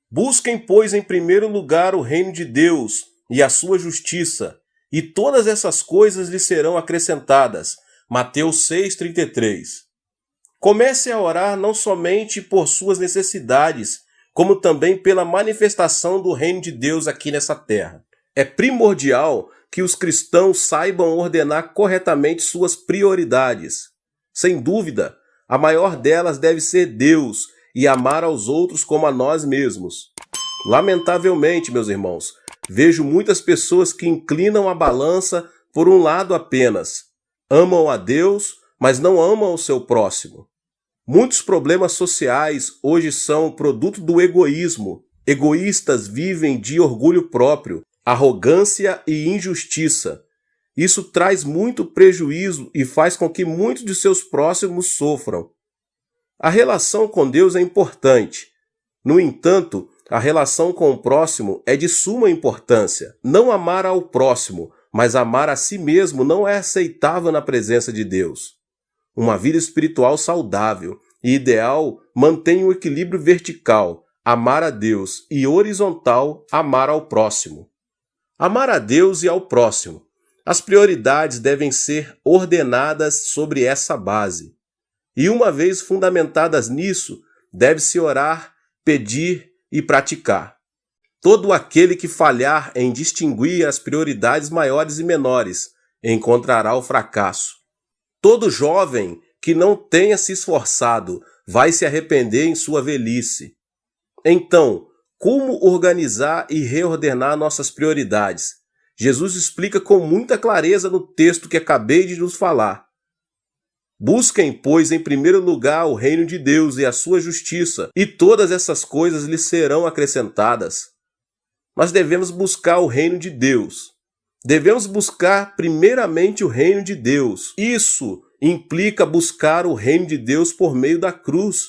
Busquem, pois, em primeiro lugar o reino de Deus e a sua justiça, e todas essas coisas lhes serão acrescentadas. Mateus 6,33. Comece a orar não somente por suas necessidades, como também pela manifestação do reino de Deus aqui nessa terra. É primordial que os cristãos saibam ordenar corretamente suas prioridades. Sem dúvida, a maior delas deve ser Deus e amar aos outros como a nós mesmos. Lamentavelmente, meus irmãos, vejo muitas pessoas que inclinam a balança por um lado apenas. Amam a Deus, mas não amam o seu próximo. Muitos problemas sociais hoje são produto do egoísmo. Egoístas vivem de orgulho próprio, arrogância e injustiça. Isso traz muito prejuízo e faz com que muitos de seus próximos sofram. A relação com Deus é importante. No entanto, a relação com o próximo é de suma importância. Não amar ao próximo, mas amar a si mesmo não é aceitável na presença de Deus. Uma vida espiritual saudável e ideal mantém o equilíbrio vertical, amar a Deus, e horizontal, amar ao próximo. Amar a Deus e ao próximo. As prioridades devem ser ordenadas sobre essa base. E uma vez fundamentadas nisso, deve-se orar, pedir e praticar. Todo aquele que falhar em distinguir as prioridades maiores e menores encontrará o fracasso. Todo jovem que não tenha se esforçado vai se arrepender em sua velhice. Então, como organizar e reordenar nossas prioridades? Jesus explica com muita clareza no texto que acabei de nos falar. Busquem, pois, em primeiro lugar o reino de Deus e a sua justiça, e todas essas coisas lhes serão acrescentadas. Nós devemos buscar o reino de Deus. Devemos buscar primeiramente o reino de Deus. Isso implica buscar o reino de Deus por meio da cruz.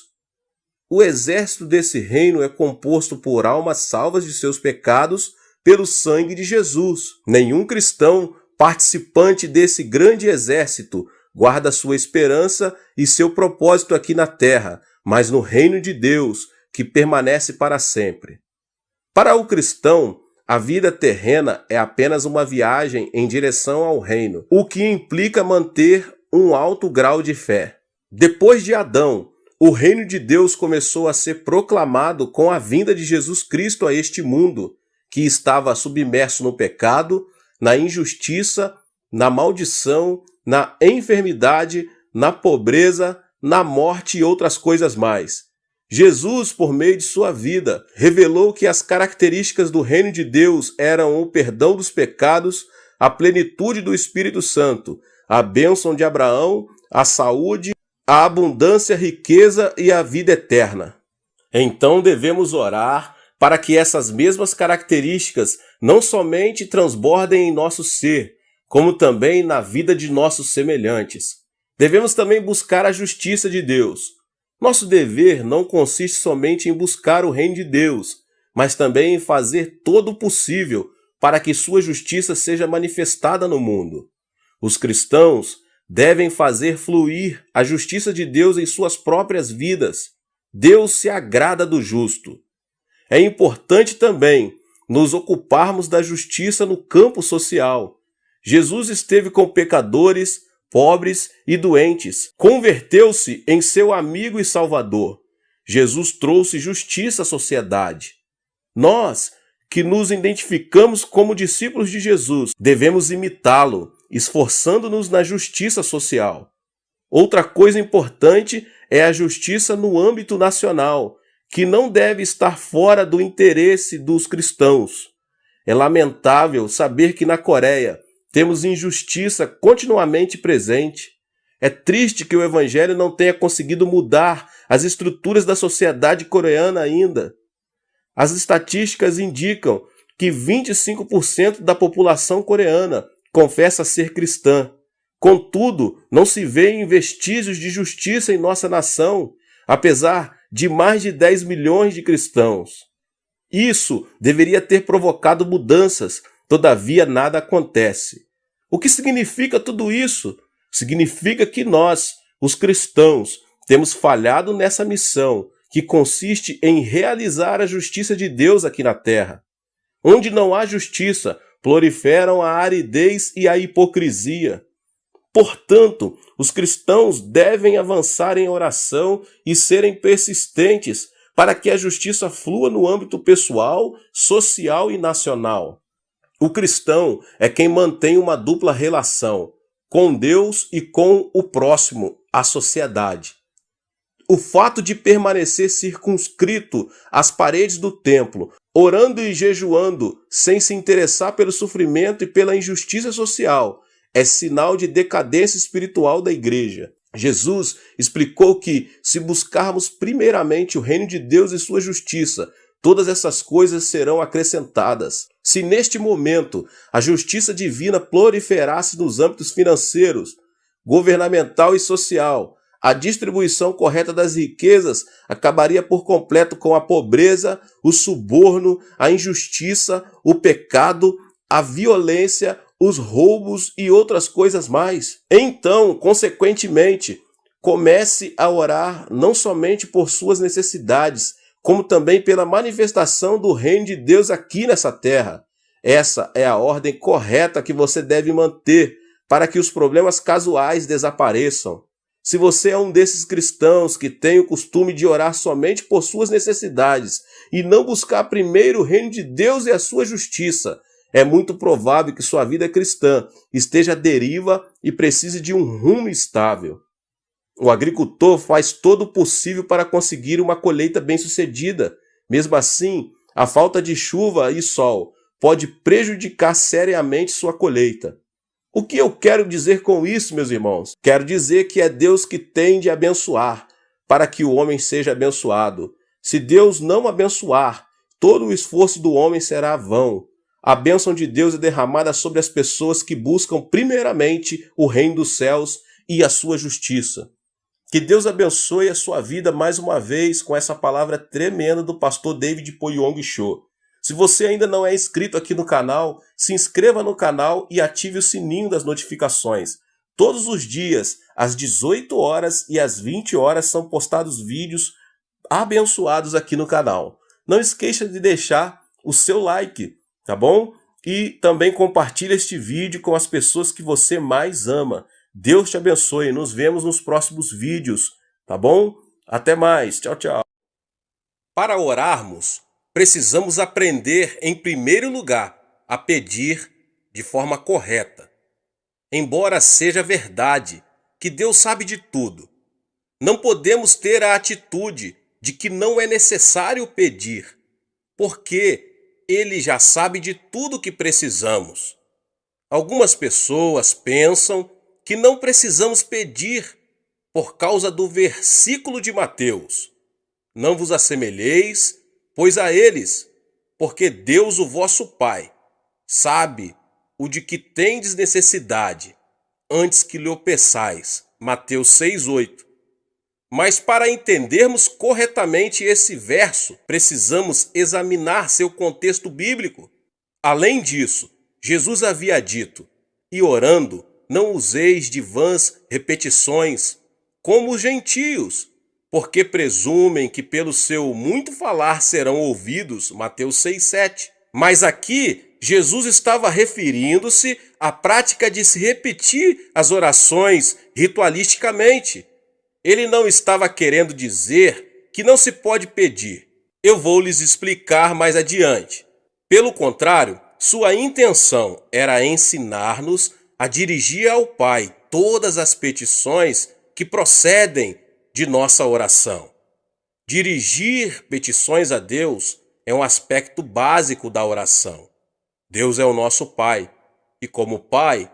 O exército desse reino é composto por almas salvas de seus pecados pelo sangue de Jesus. Nenhum cristão participante desse grande exército guarda sua esperança e seu propósito aqui na terra, mas no reino de Deus, que permanece para sempre. Para o cristão, a vida terrena é apenas uma viagem em direção ao reino, o que implica manter um alto grau de fé. Depois de Adão, o reino de Deus começou a ser proclamado com a vinda de Jesus Cristo a este mundo, que estava submerso no pecado, na injustiça, na maldição, na enfermidade, na pobreza, na morte e outras coisas mais. Jesus, por meio de sua vida, revelou que as características do reino de Deus eram o perdão dos pecados, a plenitude do Espírito Santo, a bênção de Abraão, a saúde, a abundância, a riqueza e a vida eterna. Então devemos orar para que essas mesmas características não somente transbordem em nosso ser, como também na vida de nossos semelhantes. Devemos também buscar a justiça de Deus. Nosso dever não consiste somente em buscar o reino de Deus, mas também em fazer todo o possível para que sua justiça seja manifestada no mundo. Os cristãos devem fazer fluir a justiça de Deus em suas próprias vidas. Deus se agrada do justo. É importante também nos ocuparmos da justiça no campo social. Jesus esteve com pecadores, pobres e doentes. Converteu-se em seu amigo e salvador. Jesus trouxe justiça à sociedade. Nós, que nos identificamos como discípulos de Jesus, devemos imitá-lo, esforçando-nos na justiça social. Outra coisa importante é a justiça no âmbito nacional, que não deve estar fora do interesse dos cristãos. É lamentável saber que na Coreia temos injustiça continuamente presente. É triste que o Evangelho não tenha conseguido mudar as estruturas da sociedade coreana ainda. As estatísticas indicam que 25% da população coreana confessa ser cristã. Contudo, não se vêem vestígios de justiça em nossa nação, apesar de mais de 10 milhões de cristãos. Isso deveria ter provocado mudanças, todavia nada acontece. O que significa tudo isso? Significa que nós, os cristãos, temos falhado nessa missão que consiste em realizar a justiça de Deus aqui na terra. Onde não há justiça, proliferam a aridez e a hipocrisia. Portanto, os cristãos devem avançar em oração e serem persistentes para que a justiça flua no âmbito pessoal, social e nacional. O cristão é quem mantém uma dupla relação com Deus e com o próximo, a sociedade. O fato de permanecer circunscrito às paredes do templo, orando e jejuando, sem se interessar pelo sofrimento e pela injustiça social, é sinal de decadência espiritual da igreja. Jesus explicou que, se buscarmos primeiramente o reino de Deus e sua justiça, todas essas coisas serão acrescentadas. Se neste momento a justiça divina proliferasse nos âmbitos financeiros, governamental e social, a distribuição correta das riquezas acabaria por completo com a pobreza, o suborno, a injustiça, o pecado, a violência, os roubos e outras coisas mais. Então, consequentemente, comece a orar não somente por suas necessidades, como também pela manifestação do reino de Deus aqui nessa terra. Essa é a ordem correta que você deve manter para que os problemas casuais desapareçam. Se você é um desses cristãos que tem o costume de orar somente por suas necessidades e não buscar primeiro o reino de Deus e a sua justiça, é muito provável que sua vida cristã esteja à deriva e precise de um rumo estável. O agricultor faz todo o possível para conseguir uma colheita bem-sucedida. Mesmo assim, a falta de chuva e sol pode prejudicar seriamente sua colheita. O que eu quero dizer com isso, meus irmãos? Quero dizer que é Deus que tem de abençoar, para que o homem seja abençoado. Se Deus não abençoar, todo o esforço do homem será vão. A bênção de Deus é derramada sobre as pessoas que buscam primeiramente o reino dos céus e a sua justiça. Que Deus abençoe a sua vida mais uma vez com essa palavra tremenda do pastor David Poyong Cho. Se você ainda não é inscrito aqui no canal, se inscreva no canal e ative o sininho das notificações. Todos os dias, às 18 horas e às 20 horas, são postados vídeos abençoados aqui no canal. Não esqueça de deixar o seu like, tá bom? E também compartilhe este vídeo com as pessoas que você mais ama. Deus te abençoe. Nos vemos nos próximos vídeos, tá bom? Até mais. Tchau, tchau. Para orarmos, precisamos aprender, em primeiro lugar, a pedir de forma correta. Embora seja verdade que Deus sabe de tudo, não podemos ter a atitude de que não é necessário pedir, porque Ele já sabe de tudo que precisamos. Algumas pessoas pensam que não precisamos pedir por causa do versículo de Mateus. Não vos assemelheis, pois a eles, porque Deus, o vosso Pai, sabe o de que tendes necessidade, antes que lhe o peçais. Mateus 6:8. Mas para entendermos corretamente esse verso, precisamos examinar seu contexto bíblico. Além disso, Jesus havia dito: "E orando, não useis de vãs repetições, como os gentios, porque presumem que pelo seu muito falar serão ouvidos." Mateus 6:7. Mas aqui, Jesus estava referindo-se à prática de se repetir as orações ritualisticamente. Ele não estava querendo dizer que não se pode pedir. Eu vou lhes explicar mais adiante. Pelo contrário, sua intenção era ensinar-nos a dirigir ao Pai todas as petições que procedem de nossa oração. Dirigir petições a Deus é um aspecto básico da oração. Deus é o nosso Pai, e como Pai,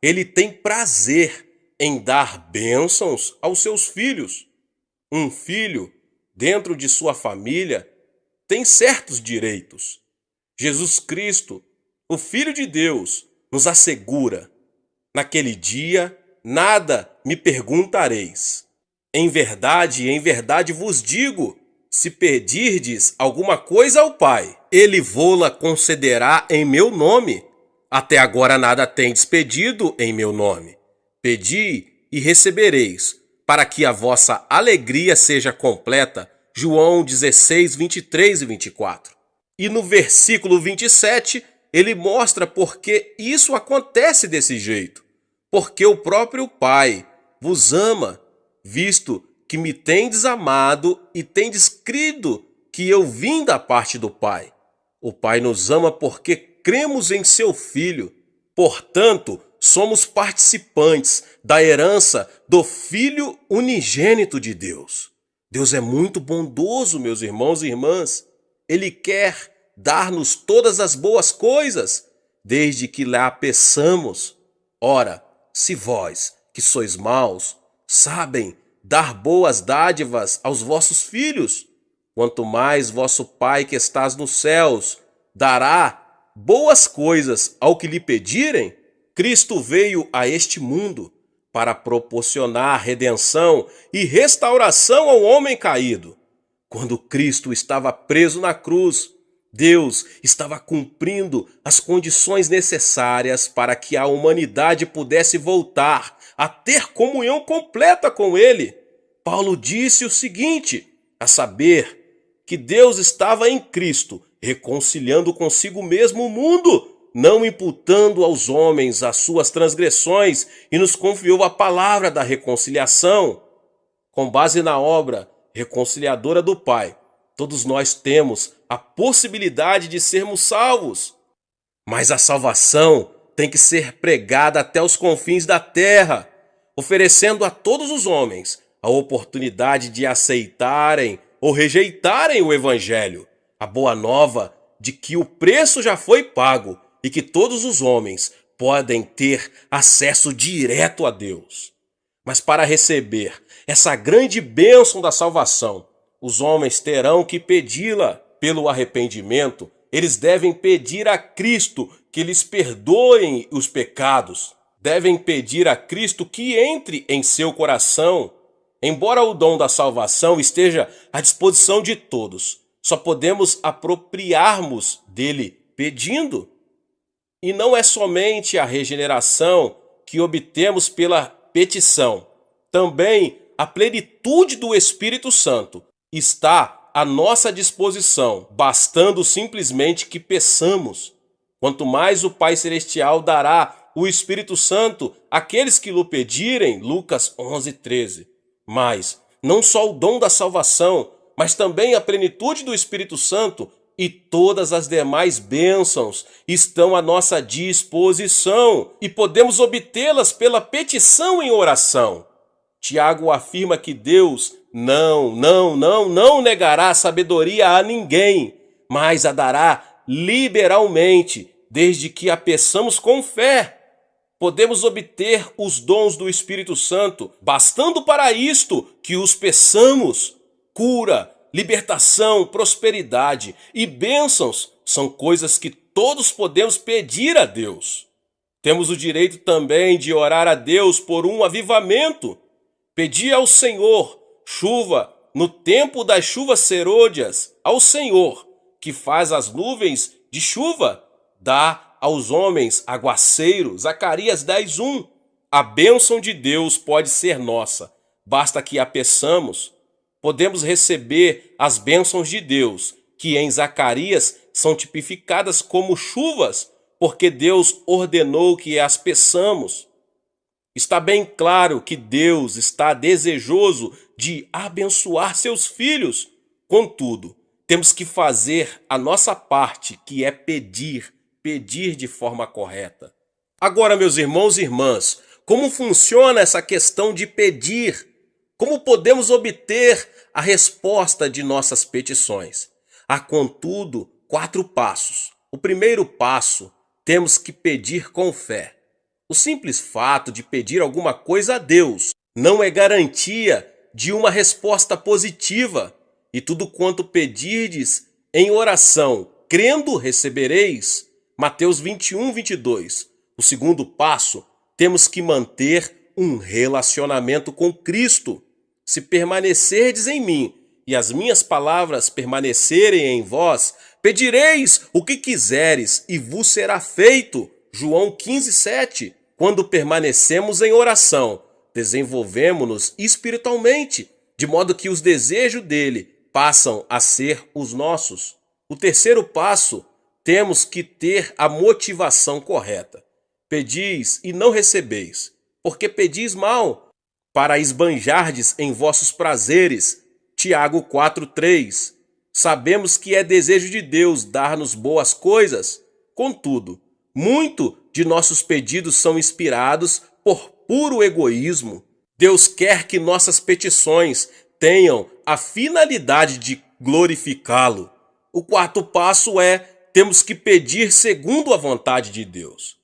Ele tem prazer em dar bênçãos aos seus filhos. Um filho, dentro de sua família, tem certos direitos. Jesus Cristo, o Filho de Deus, nos assegura: naquele dia, nada me perguntareis. Em verdade vos digo, se pedirdes alguma coisa ao Pai, Ele vô-la concederá em meu nome. Até agora nada tendes pedido em meu nome. Pedi e recebereis, para que a vossa alegria seja completa. João 16, 23 e 24. E no versículo 27, ele mostra por que isso acontece desse jeito. Porque o próprio Pai vos ama, visto que me tendes amado e tendes crido que eu vim da parte do Pai. O Pai nos ama porque cremos em seu Filho. Portanto, somos participantes da herança do Filho unigênito de Deus. Deus é muito bondoso, meus irmãos e irmãs. Ele quer dar-nos todas as boas coisas, desde que lá peçamos. Ora, se vós, que sois maus, sabem dar boas dádivas aos vossos filhos, quanto mais vosso Pai que estás nos céus dará boas coisas ao que lhe pedirem. Cristo veio a este mundo para proporcionar redenção e restauração ao homem caído. Quando Cristo estava preso na cruz, Deus estava cumprindo as condições necessárias para que a humanidade pudesse voltar a ter comunhão completa com Ele. Paulo disse o seguinte, a saber, que Deus estava em Cristo, reconciliando consigo mesmo o mundo, não imputando aos homens as suas transgressões, e nos confiou a palavra da reconciliação. Com base na obra reconciliadora do Pai, todos nós temos a possibilidade de sermos salvos. Mas a salvação tem que ser pregada até os confins da terra, oferecendo a todos os homens a oportunidade de aceitarem ou rejeitarem o Evangelho, a boa nova de que o preço já foi pago e que todos os homens podem ter acesso direto a Deus. Mas para receber essa grande bênção da salvação, os homens terão que pedi-la pelo arrependimento. Eles devem pedir a Cristo que lhes perdoem os pecados. Devem pedir a Cristo que entre em seu coração. Embora o dom da salvação esteja à disposição de todos, só podemos apropriarmos dele pedindo. E não é somente a regeneração que obtemos pela petição. Também a plenitude do Espírito Santo está à nossa disposição, bastando simplesmente que peçamos. Quanto mais o Pai Celestial dará o Espírito Santo àqueles que lhe pedirem, Lucas 11, 13. Mas não só o dom da salvação, mas também a plenitude do Espírito Santo e todas as demais bênçãos estão à nossa disposição e podemos obtê-las pela petição em oração. Tiago afirma que Deus não negará sabedoria a ninguém, mas a dará liberalmente, desde que a peçamos com fé. Podemos obter os dons do Espírito Santo, bastando para isto que os peçamos. Cura, libertação, prosperidade e bênçãos são coisas que todos podemos pedir a Deus. Temos o direito também de orar a Deus por um avivamento. Pedir ao Senhor chuva no tempo das chuvas serôdias, ao Senhor que faz as nuvens de chuva, dá aos homens aguaceiro. Zacarias 10:1. A bênção de Deus pode ser nossa, basta que a peçamos. Podemos receber as bênçãos de Deus, que em Zacarias são tipificadas como chuvas, porque Deus ordenou que as peçamos. Está bem claro que Deus está desejoso de abençoar seus filhos. Contudo, temos que fazer a nossa parte, que é pedir de forma correta. Agora, meus irmãos e irmãs, como funciona essa questão de pedir? Como podemos obter a resposta de nossas petições? Há, contudo, 4 passos. O primeiro passo, temos que pedir com fé. O simples fato de pedir alguma coisa a Deus não é garantia de uma resposta positiva. E tudo quanto pedirdes em oração, crendo, recebereis. Mateus 21, 22. O segundo passo, temos que manter um relacionamento com Cristo. Se permanecerdes em mim e as minhas palavras permanecerem em vós, pedireis o que quiseres e vos será feito. João 15, 7. Quando permanecemos em oração, desenvolvemos-nos espiritualmente, de modo que os desejos dele passam a ser os nossos. O terceiro passo, temos que ter a motivação correta. Pedis e não recebeis, porque pedis mal, para esbanjardes em vossos prazeres. Tiago 4:3. Sabemos que é desejo de Deus dar-nos boas coisas. Contudo, muito de nossos pedidos são inspirados por puro egoísmo. Deus quer que nossas petições tenham a finalidade de glorificá-lo. O quarto passo é: temos que pedir segundo a vontade de Deus.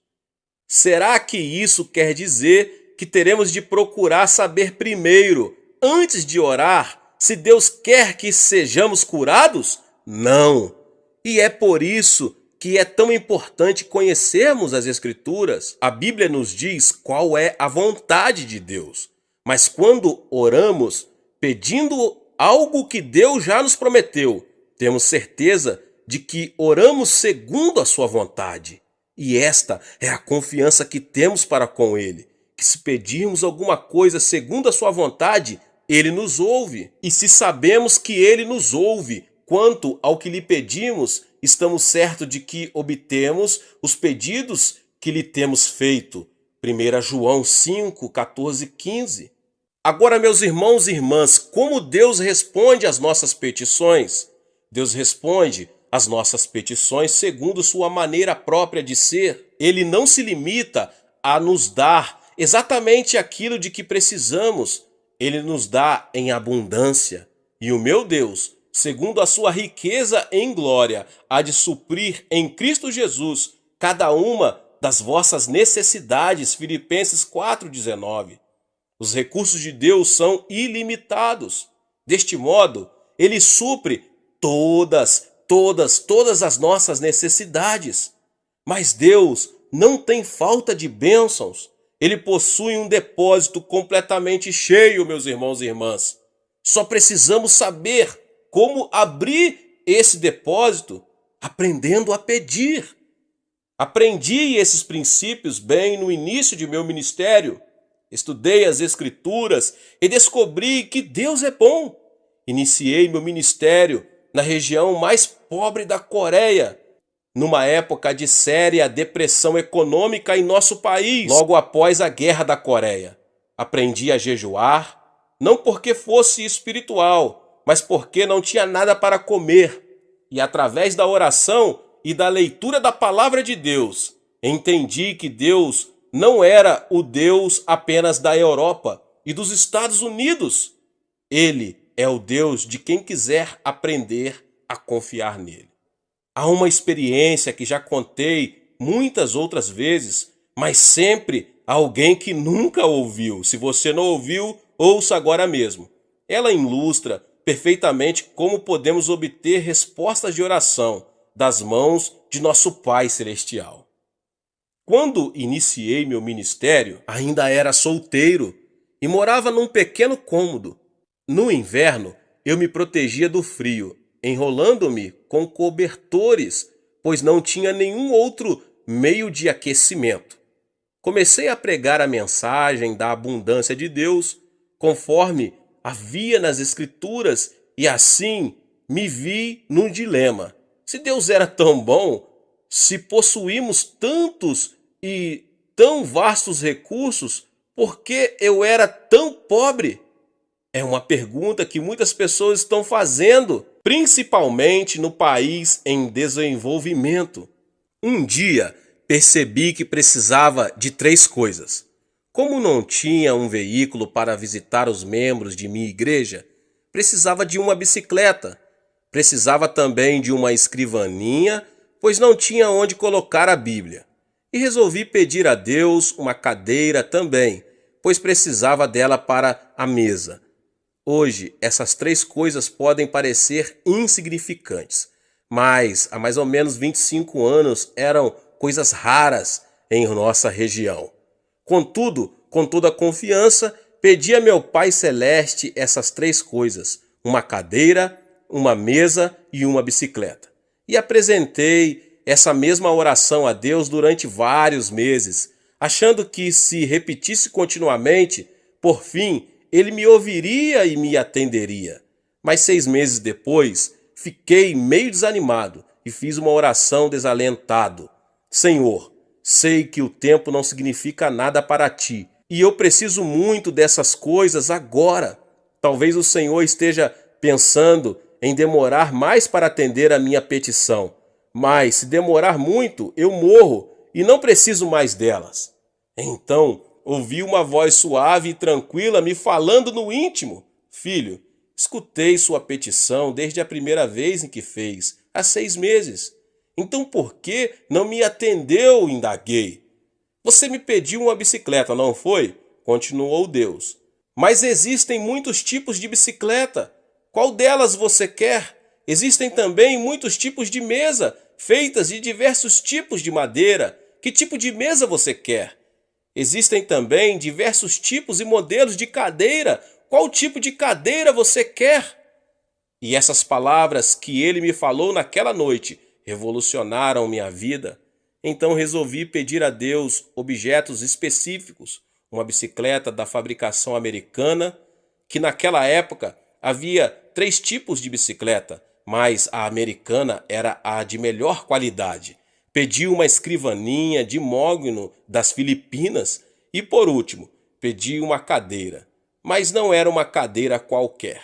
Será que isso quer dizer que teremos de procurar saber primeiro, antes de orar, se Deus quer que sejamos curados? Não. E é por isso que é tão importante conhecermos as Escrituras. A Bíblia nos diz qual é a vontade de Deus. Mas quando oramos, pedindo algo que Deus já nos prometeu, temos certeza de que oramos segundo a sua vontade. E esta é a confiança que temos para com Ele, que se pedirmos alguma coisa segundo a sua vontade, Ele nos ouve. E se sabemos que Ele nos ouve quanto ao que lhe pedimos, estamos certos de que obtemos os pedidos que lhe temos feito. 1 João 5, 14, 15. Agora, meus irmãos e irmãs, como Deus responde às nossas petições? Deus responde às nossas petições segundo sua maneira própria de ser. Ele não se limita a nos dar exatamente aquilo de que precisamos. Ele nos dá em abundância. E o meu Deus, segundo a sua riqueza em glória, há de suprir em Cristo Jesus cada uma das vossas necessidades. Filipenses 4,19. Os recursos de Deus são ilimitados. Deste modo, Ele supre todas as nossas necessidades. Mas Deus não tem falta de bênçãos. Ele possui um depósito completamente cheio, meus irmãos e irmãs. Só precisamos saber como abrir esse depósito, aprendendo a pedir. Aprendi esses princípios bem no início de meu ministério. Estudei as Escrituras e descobri que Deus é bom. Iniciei meu ministério na região mais pobre da Coreia, numa época de séria depressão econômica em nosso país, logo após a Guerra da Coreia. Aprendi a jejuar, não porque fosse espiritual, mas porque não tinha nada para comer. E através da oração e da leitura da palavra de Deus, entendi que Deus não era o Deus apenas da Europa e dos Estados Unidos. Ele é o Deus de quem quiser aprender a confiar nele. Há uma experiência que já contei muitas outras vezes, mas sempre alguém que nunca ouviu. Se você não ouviu, ouça agora mesmo. Ela ilustra perfeitamente como podemos obter respostas de oração das mãos de nosso Pai Celestial. Quando iniciei meu ministério, ainda era solteiro e morava num pequeno cômodo. No inverno, eu me protegia do frio, enrolando-me com cobertores, pois não tinha nenhum outro meio de aquecimento. Comecei a pregar a mensagem da abundância de Deus, conforme havia nas Escrituras, e assim me vi num dilema. Se Deus era tão bom, se possuímos tantos e tão vastos recursos, por que eu era tão pobre? É uma pergunta que muitas pessoas estão fazendo, principalmente no país em desenvolvimento. Um dia percebi que precisava de 3 coisas. Como não tinha um veículo para visitar os membros de minha igreja, precisava de uma bicicleta. Precisava também de uma escrivaninha, pois não tinha onde colocar a Bíblia. E resolvi pedir a Deus uma cadeira também, pois precisava dela para a mesa. Hoje, essas 3 coisas podem parecer insignificantes, mas há mais ou menos 25 anos eram coisas raras em nossa região. Contudo, com toda confiança, pedi a meu Pai Celeste essas 3 coisas, uma cadeira, uma mesa e uma bicicleta. E apresentei essa mesma oração a Deus durante vários meses, achando que se repetisse continuamente, por fim, Ele me ouviria e me atenderia. Mas 6 meses depois, fiquei meio desanimado e fiz uma oração desalentado. Senhor, sei que o tempo não significa nada para ti e eu preciso muito dessas coisas agora. Talvez o Senhor esteja pensando em demorar mais para atender a minha petição. Mas se demorar muito, eu morro e não preciso mais delas. Então, ouvi uma voz suave e tranquila me falando no íntimo. Filho, escutei sua petição desde a primeira vez em que fez, há 6 meses. Então por que não me atendeu? Indaguei. Você me pediu uma bicicleta, não foi? Continuou Deus. Mas existem muitos tipos de bicicleta. Qual delas você quer? Existem também muitos tipos de mesa, feitas de diversos tipos de madeira. Que tipo de mesa você quer? Existem também diversos tipos e modelos de cadeira. Qual tipo de cadeira você quer? E essas palavras que ele me falou naquela noite revolucionaram minha vida. Então resolvi pedir a Deus objetos específicos. Uma bicicleta da fabricação americana, que naquela época havia 3 tipos de bicicleta, mas a americana era a de melhor qualidade. Pedi uma escrivaninha de mogno das Filipinas e, por último, pedi uma cadeira. Mas não era uma cadeira qualquer.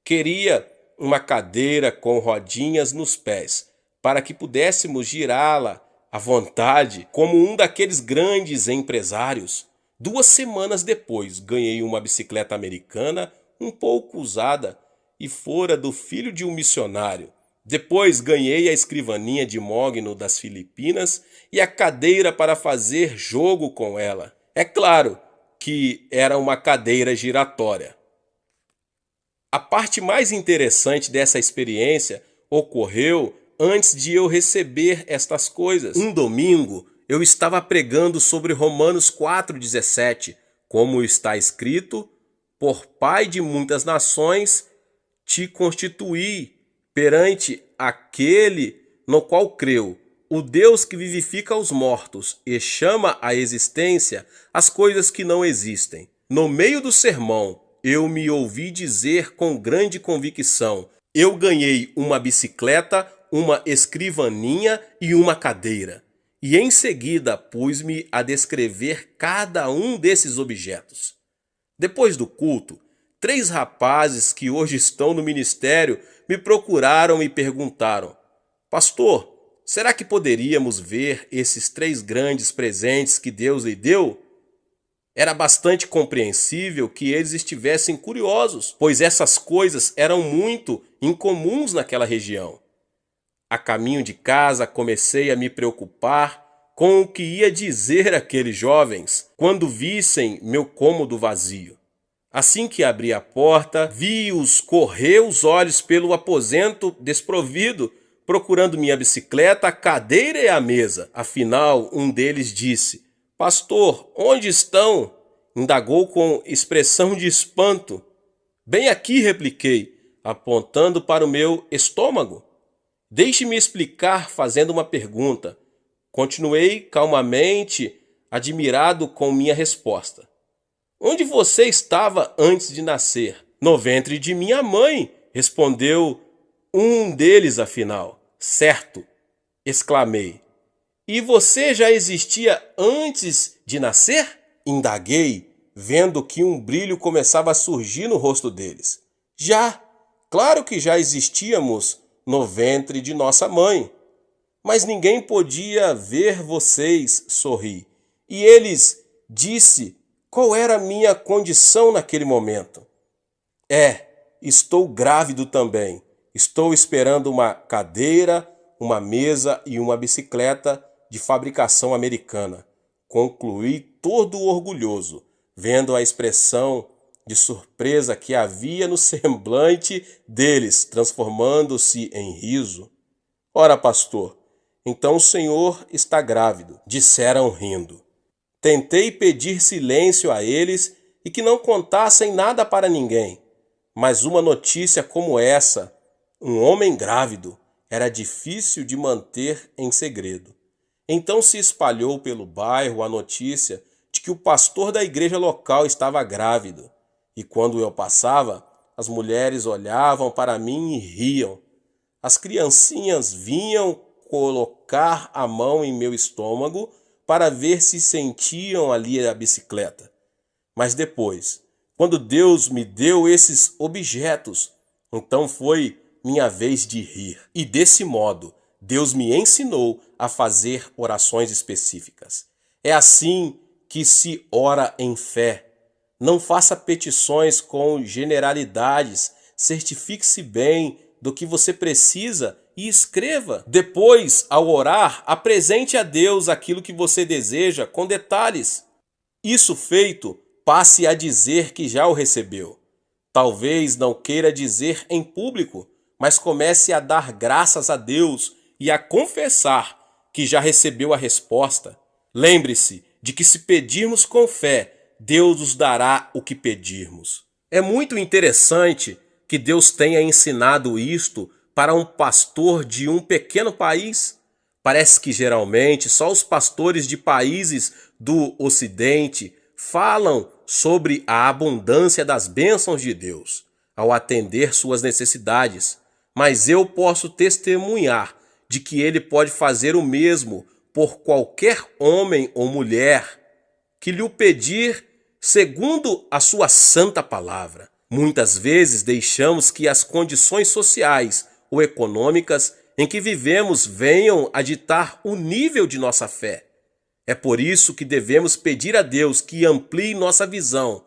Queria uma cadeira com rodinhas nos pés, para que pudéssemos girá-la à vontade, como um daqueles grandes empresários. 2 semanas depois, ganhei uma bicicleta americana um pouco usada e fora do filho de um missionário. Depois ganhei a escrivaninha de mogno das Filipinas e a cadeira para fazer jogo com ela. É claro que era uma cadeira giratória. A parte mais interessante dessa experiência ocorreu antes de eu receber estas coisas. Um domingo, eu estava pregando sobre Romanos 4,17, como está escrito: por pai de muitas nações te constituí perante aquele no qual creu, o Deus que vivifica os mortos e chama à existência as coisas que não existem. No meio do sermão, eu me ouvi dizer com grande convicção: eu ganhei uma bicicleta, uma escrivaninha e uma cadeira. E em seguida pus-me a descrever cada um desses objetos. Depois do culto, 3 rapazes que hoje estão no ministério me procuraram e perguntaram: pastor, será que poderíamos ver esses 3 grandes presentes que Deus lhe deu? Era bastante compreensível que eles estivessem curiosos, pois essas coisas eram muito incomuns naquela região. A caminho de casa, comecei a me preocupar com o que ia dizer aqueles jovens quando vissem meu cômodo vazio. Assim que abri a porta, vi-os correr os olhos pelo aposento desprovido, procurando minha bicicleta, a cadeira e a mesa. Afinal, um deles disse: pastor, onde estão? Indagou com expressão de espanto. Bem aqui, repliquei, apontando para o meu estômago. Deixe-me explicar fazendo uma pergunta. Continuei calmamente, admirado com minha resposta. Onde você estava antes de nascer? No ventre de minha mãe, respondeu um deles afinal. Certo, exclamei. E você já existia antes de nascer? Indaguei, vendo que um brilho começava a surgir no rosto deles. Já, claro que já existíamos no ventre de nossa mãe. Mas ninguém podia ver vocês, sorri. E eles disse qual era a minha condição naquele momento. Estou grávido também. Estou esperando uma cadeira, uma mesa e uma bicicleta de fabricação americana. Concluí todo orgulhoso, vendo a expressão de surpresa que havia no semblante deles, transformando-se em riso. Ora, pastor, então o senhor está grávido, disseram rindo. Tentei pedir silêncio a eles e que não contassem nada para ninguém, mas uma notícia como essa, um homem grávido, era difícil de manter em segredo. Então se espalhou pelo bairro a notícia de que o pastor da igreja local estava grávido, e quando eu passava, as mulheres olhavam para mim e riam. As criancinhas vinham colocar a mão em meu estômago para ver se sentiam ali a bicicleta. Mas depois, quando Deus me deu esses objetos, então foi minha vez de rir. E desse modo, Deus me ensinou a fazer orações específicas. É assim que se ora em fé. Não faça petições com generalidades, certifique-se bem do que você precisa e escreva. Depois, ao orar, apresente a Deus aquilo que você deseja com detalhes. Isso feito, passe a dizer que já o recebeu. Talvez não queira dizer em público, mas comece a dar graças a Deus e a confessar que já recebeu a resposta. Lembre-se de que se pedirmos com fé, Deus nos dará o que pedirmos. É muito interessante que Deus tenha ensinado isto para um pastor de um pequeno país. Parece que geralmente só os pastores de países do Ocidente falam sobre a abundância das bênçãos de Deus ao atender suas necessidades. Mas eu posso testemunhar de que Ele pode fazer o mesmo por qualquer homem ou mulher que lhe o pedir segundo a sua santa palavra. Muitas vezes deixamos que as condições sociais ou econômicas em que vivemos venham a ditar o nível de nossa fé. É por isso que devemos pedir a Deus que amplie nossa visão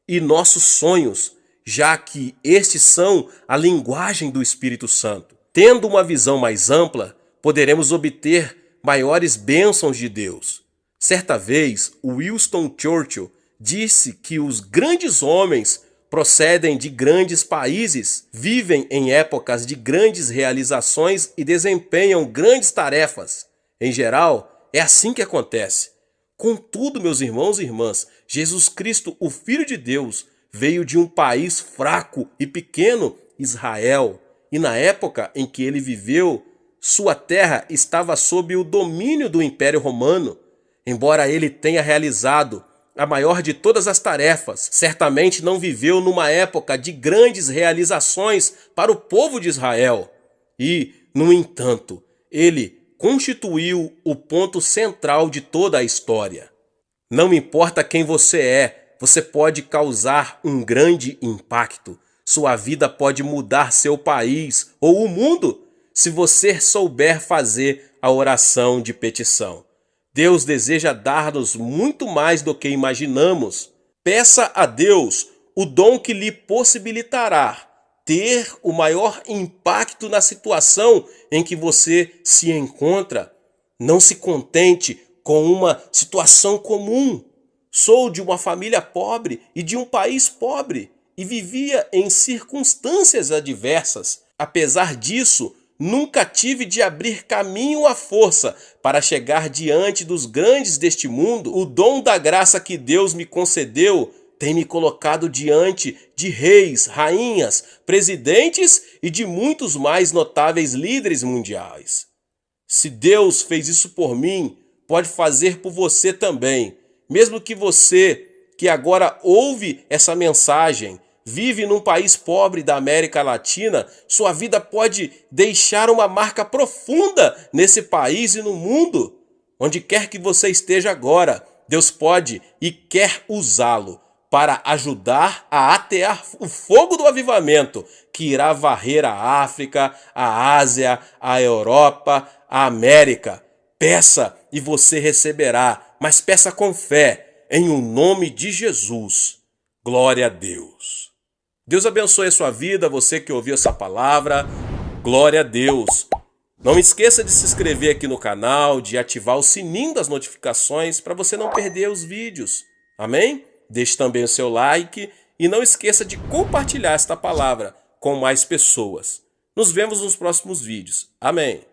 e nossos sonhos, já que estes são a linguagem do Espírito Santo. Tendo uma visão mais ampla, poderemos obter maiores bênçãos de Deus. Certa vez, Winston Churchill disse que os grandes homens procedem de grandes países, vivem em épocas de grandes realizações e desempenham grandes tarefas. Em geral, é assim que acontece. Contudo, meus irmãos e irmãs, Jesus Cristo, o Filho de Deus, veio de um país fraco e pequeno, Israel, e na época em que ele viveu, sua terra estava sob o domínio do Império Romano. Embora ele tenha realizado a maior de todas as tarefas, certamente não viveu numa época de grandes realizações para o povo de Israel. E, no entanto, ele constituiu o ponto central de toda a história. Não importa quem você pode causar um grande impacto. Sua vida pode mudar seu país ou o mundo se você souber fazer a oração de petição. Deus deseja dar-nos muito mais do que imaginamos. Peça a Deus o dom que lhe possibilitará ter o maior impacto na situação em que você se encontra. Não se contente com uma situação comum. Sou de uma família pobre e de um país pobre e vivia em circunstâncias adversas. Apesar disso, nunca tive de abrir caminho à força para chegar diante dos grandes deste mundo. O dom da graça que Deus me concedeu tem me colocado diante de reis, rainhas, presidentes e de muitos mais notáveis líderes mundiais. Se Deus fez isso por mim, pode fazer por você também. Mesmo que você, que agora ouve essa mensagem, vive num país pobre da América Latina, sua vida pode deixar uma marca profunda nesse país e no mundo. Onde quer que você esteja agora, Deus pode e quer usá-lo para ajudar a atear o fogo do avivamento que irá varrer a África, a Ásia, a Europa, a América. Peça e você receberá, mas peça com fé, em o nome de Jesus. Glória a Deus. Deus abençoe a sua vida, você que ouviu essa palavra. Glória a Deus. Não esqueça de se inscrever aqui no canal, de ativar o sininho das notificações para você não perder os vídeos. Amém? Deixe também o seu like e não esqueça de compartilhar esta palavra com mais pessoas. Nos vemos nos próximos vídeos. Amém.